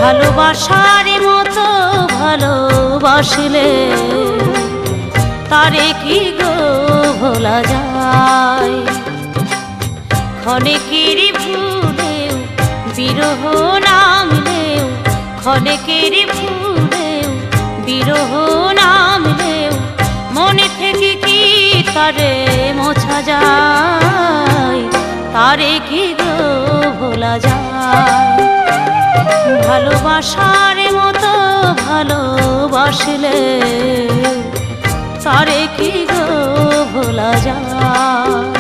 ভালোবাসার মতো ভালোবাসলে তারে কি গো ভোলা যায়। ক্ষণেকের ভুলেও বিরহ নামলেও, ক্ষণেকের ভুলেও বিরহ নামলেও মনে থেকে কি তারে মোছা যায়, তারে কি গো ভোলা যায়। ভালোবাসার মতো ভালোবাসলে তারে কি গো ভোলা যায়।